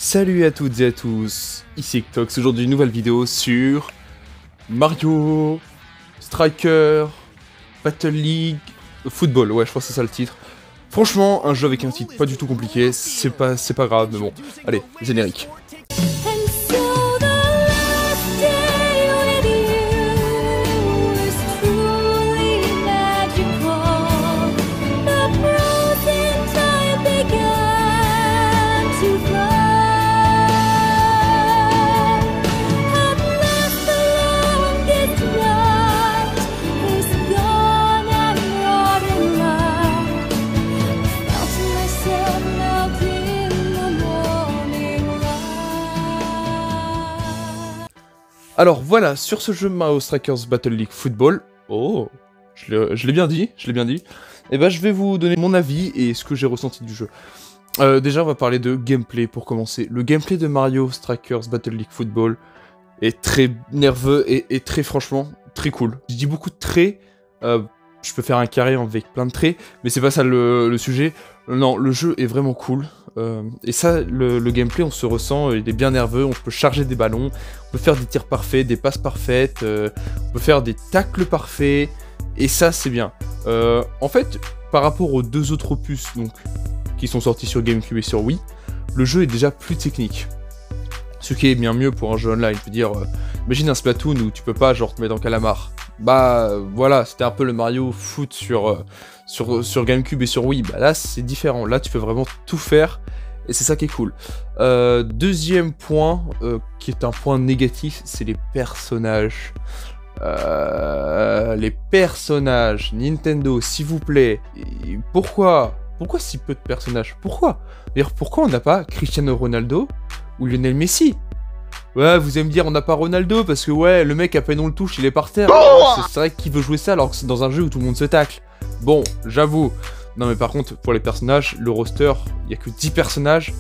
Salut à toutes et à tous, ici Ektox, aujourd'hui une nouvelle vidéo sur Mario, Striker, Battle League, Football, ouais je crois que c'est ça le titre. Franchement, un jeu avec un titre pas du tout compliqué, c'est pas grave, mais bon, allez, générique. Alors voilà, sur ce jeu Mario Strikers Battle League Football, oh, je l'ai bien dit, et ben je vais vous donner mon avis et ce que j'ai ressenti du jeu. Déjà on va parler de gameplay pour commencer. Le gameplay de Mario Strikers Battle League Football est très nerveux et très franchement, très cool. Je dis beaucoup de traits, je peux faire un carré avec plein de traits, mais c'est pas ça le sujet. Non, le jeu est vraiment cool. Et ça, le gameplay, on se ressent, il est bien nerveux, on peut charger des ballons, on peut faire des tirs parfaits, des passes parfaites, on peut faire des tacles parfaits, et ça, c'est bien. En fait, par rapport aux deux autres opus, donc, qui sont sortis sur GameCube et sur Wii, le jeu est déjà plus technique. Ce qui est bien mieux pour un jeu online, je veux dire, imagine un Splatoon où tu peux pas, genre, te mettre en calamar. Bah, voilà, c'était un peu le Mario Foot sur GameCube et sur Wii, bah là c'est différent, là tu peux vraiment tout faire, et c'est ça qui est cool. Deuxième point, qui est un point négatif, c'est les personnages. Les personnages, Nintendo, s'il vous plaît, et pourquoi si peu de personnages? Pourquoi? D'ailleurs, pourquoi on n'a pas Cristiano Ronaldo ou Lionel Messi? Ouais, vous allez me dire, on n'a pas Ronaldo, parce que ouais, le mec, à peine on le touche, il est par terre. C'est vrai qu'il veut jouer ça, alors que c'est dans un jeu où tout le monde se tacle. Bon, j'avoue. Non mais par contre, pour les personnages, le roster, il n'y a que 10 personnages.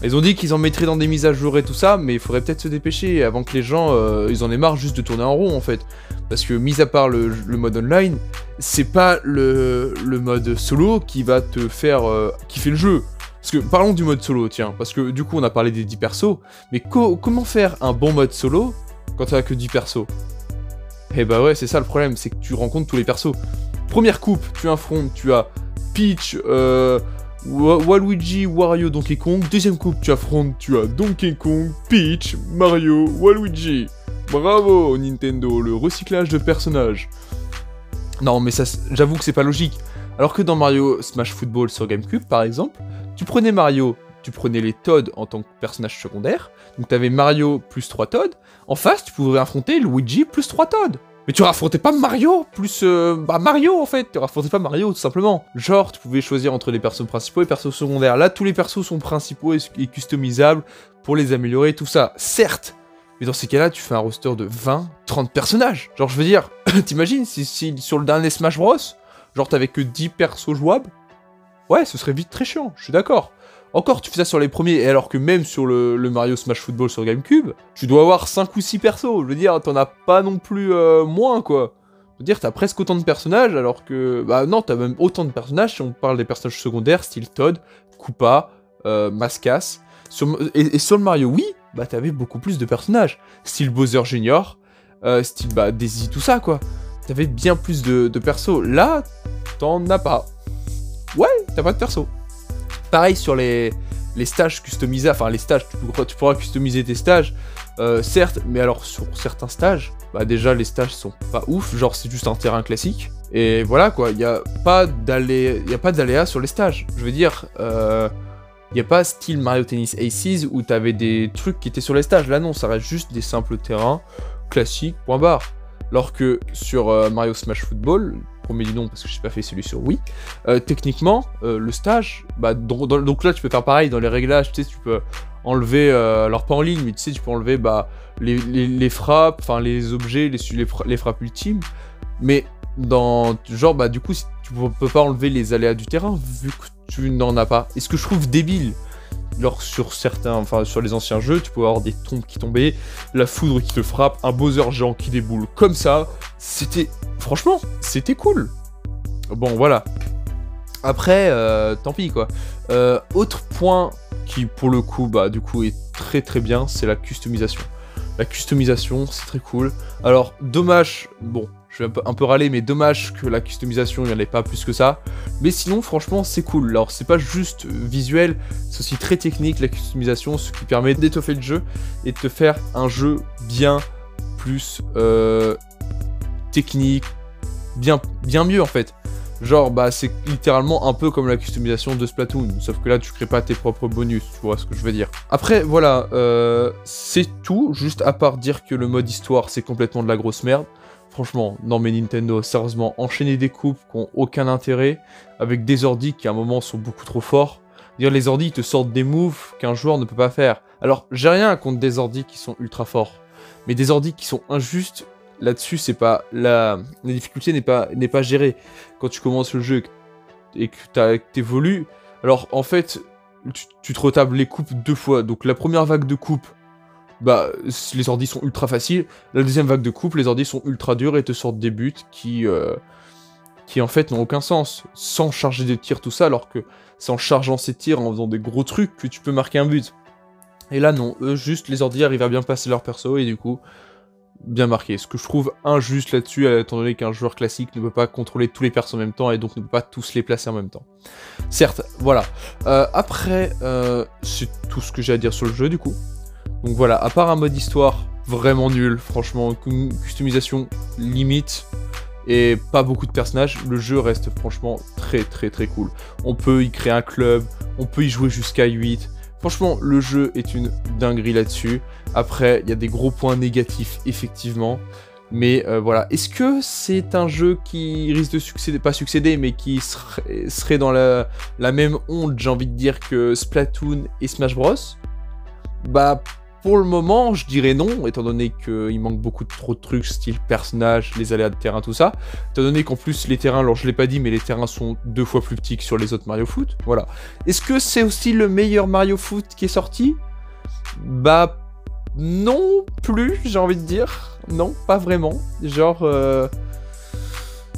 Ils ont dit qu'ils en mettraient dans des mises à jour et tout ça, mais il faudrait peut-être se dépêcher avant que les gens, ils en aient marre juste de tourner en rond, en fait. Parce que, mis à part le mode online, c'est pas le mode solo qui va te faire kiffer le jeu. Parce que, parlons du mode solo, tiens, parce que du coup on a parlé des 10 persos, mais comment faire un bon mode solo quand t'as que 10 persos? Eh bah ouais, c'est ça le problème, c'est que tu rencontres tous les persos. Première coupe, tu affrontes, tu as Peach, Waluigi, Wario, Donkey Kong. Deuxième coupe, tu affrontes, tu as Donkey Kong, Peach, Mario, Waluigi. Bravo Nintendo, le recyclage de personnages. Non mais ça, j'avoue que c'est pas logique. Alors que dans Mario Smash Football sur GameCube, par exemple, tu prenais Mario, tu prenais les Toad en tant que personnage secondaire, donc t'avais Mario plus 3 Toad, en face tu pouvais affronter Luigi plus 3 Toad. Mais tu affrontais pas Mario plus... Mario en fait, tu affrontais pas Mario tout simplement. Genre, tu pouvais choisir entre les persos principaux et les persos secondaires. Là, tous les persos sont principaux et customisables pour les améliorer, tout ça. Certes, mais dans ces cas-là, tu fais un roster de 20, 30 personnages. Genre, je veux dire, t'imagines si sur le dernier Smash Bros, genre t'avais que 10 persos jouables? Ouais, ce serait vite très chiant, je suis d'accord. Encore, tu fais ça sur les premiers, et alors que même sur le Mario Smash Football sur GameCube, tu dois avoir 5 ou 6 persos. Je veux dire, t'en as pas non plus moins, quoi. Je veux dire, t'as presque autant de personnages, alors que... Bah non, t'as même autant de personnages si on parle des personnages secondaires, style Toad, Koopa, Mascas. Et sur le Mario Wii, bah t'avais beaucoup plus de personnages. Style Bowser Jr., style Daisy, tout ça, quoi. T'avais bien plus de persos. Là, t'en as pas. Ouais, t'as pas de perso. Pareil sur les stages customisables, enfin les stages, tu pourras customiser tes stages, certes, mais alors sur certains stages, bah déjà les stages sont pas ouf, genre c'est juste un terrain classique, et voilà quoi, il y a pas d'aléa sur les stages, je veux dire, il y a pas style Mario Tennis Aces où t'avais des trucs qui étaient sur les stages, là non, ça reste juste des simples terrains classiques, point barre, alors que sur Mario Smash Football, premier du nom parce que j'ai pas fait celui sur Wii, techniquement, le stage, donc là tu peux faire pareil dans les réglages, tu sais, tu peux enlever, alors pas en ligne, mais tu sais, tu peux enlever les frappes, enfin les objets, les frappes ultimes, mais dans, genre, du coup, tu peux pas enlever les aléas du terrain vu que tu n'en as pas. Et ce que je trouve débile, genre sur certains, enfin sur les anciens jeux, tu pouvais avoir des tombes qui tombaient, la foudre qui te frappe, un Bowser géant qui déboule comme ça, franchement, c'était cool. Bon, voilà. Après, tant pis quoi. Autre point qui pour le coup, bah du coup est très très bien, c'est la customisation. La customisation, c'est très cool. Alors, dommage, bon, je vais un peu râler, mais dommage que la customisation, il n'y en ait pas plus que ça. Mais sinon, franchement, c'est cool. Alors, c'est pas juste visuel, c'est aussi très technique, la customisation, ce qui permet d'étoffer le jeu et de te faire un jeu bien plus technique, bien mieux en fait. Genre, bah, c'est littéralement un peu comme la customisation de Splatoon, sauf que là, tu crées pas tes propres bonus, tu vois ce que je veux dire. Après, voilà, c'est tout, juste à part dire que le mode histoire, c'est complètement de la grosse merde. Franchement, non mais Nintendo, sérieusement, enchaîner des coupes qui ont aucun intérêt, avec des ordis qui à un moment sont beaucoup trop forts. Dire les ordis, ils te sortent des moves qu'un joueur ne peut pas faire. Alors, j'ai rien contre des ordis qui sont ultra forts, mais des ordis qui sont injustes, là-dessus, c'est pas la difficulté n'est pas gérée. Quand tu commences le jeu et que t'évolues, alors en fait, tu te retables les coupes 2 fois. Donc la première vague de coupe, bah les ordis sont ultra faciles. La deuxième vague de coupe, les ordis sont ultra durs et te sortent des buts qui en fait n'ont aucun sens. Sans charger des tirs, tout ça, alors que c'est en chargeant ces tirs, en faisant des gros trucs, que tu peux marquer un but. Et là non, eux juste les ordis arrivent à bien passer leur perso et du coup bien marqué. Ce que je trouve injuste là-dessus, étant donné qu'un joueur classique ne peut pas contrôler tous les persos en même temps et donc ne peut pas tous les placer en même temps. Certes, voilà. Après, c'est tout ce que j'ai à dire sur le jeu du coup. Donc voilà, à part un mode histoire vraiment nul, franchement, customisation limite et pas beaucoup de personnages, le jeu reste franchement très très très cool. On peut y créer un club, on peut y jouer jusqu'à 8. Franchement, le jeu est une dinguerie là-dessus. Après, il y a des gros points négatifs, effectivement. Mais voilà. Est-ce que c'est un jeu qui risque de succéder, pas succéder, mais qui serait dans la même onde, j'ai envie de dire, que Splatoon et Smash Bros? Bah, pour le moment, je dirais non, étant donné qu'il manque beaucoup trop de trucs, style personnage, les aléas de terrain, tout ça. Étant donné qu'en plus, les terrains, alors je l'ai pas dit, mais les terrains sont 2 fois plus petits que sur les autres Mario Foot. Voilà. Est-ce que c'est aussi le meilleur Mario Foot qui est sorti? Bah, non plus, j'ai envie de dire. Non, pas vraiment. Genre,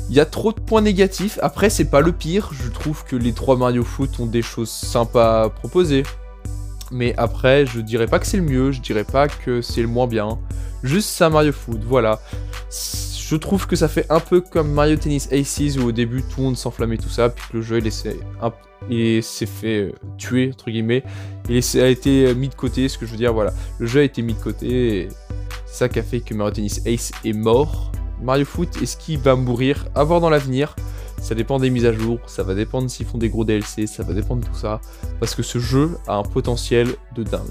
il y a trop de points négatifs. Après, c'est pas le pire. Je trouve que les 3 Mario Foot ont des choses sympas à proposer. Mais après, je dirais pas que c'est le mieux, je dirais pas que c'est le moins bien. Juste ça Mario Foot, voilà. Je trouve que ça fait un peu comme Mario Tennis Aces où au début tout le monde s'enflammait tout ça, puis que le jeu il s'est fait tuer, entre guillemets. Et ça a été mis de côté, ce que je veux dire, voilà. Le jeu a été mis de côté, et c'est ça qui a fait que Mario Tennis Ace est mort. Mario Foot, est-ce qu'il va mourir? À voir dans l'avenir. Ça dépend des mises à jour, ça va dépendre s'ils font des gros DLC, ça va dépendre de tout ça. Parce que ce jeu a un potentiel de dingue.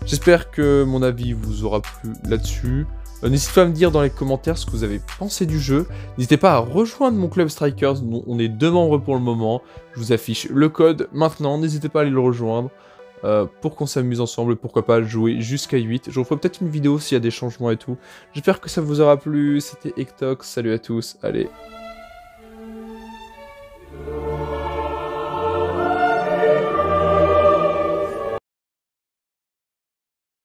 J'espère que mon avis vous aura plu là-dessus. N'hésitez pas à me dire dans les commentaires ce que vous avez pensé du jeu. N'hésitez pas à rejoindre mon club Strikers, on est 2 membres pour le moment. Je vous affiche le code maintenant, n'hésitez pas à aller le rejoindre. Pour qu'on s'amuse ensemble, pourquoi pas jouer jusqu'à 8. Je referai peut-être une vidéo s'il y a des changements et tout. J'espère que ça vous aura plu, c'était Ektox, salut à tous, allez.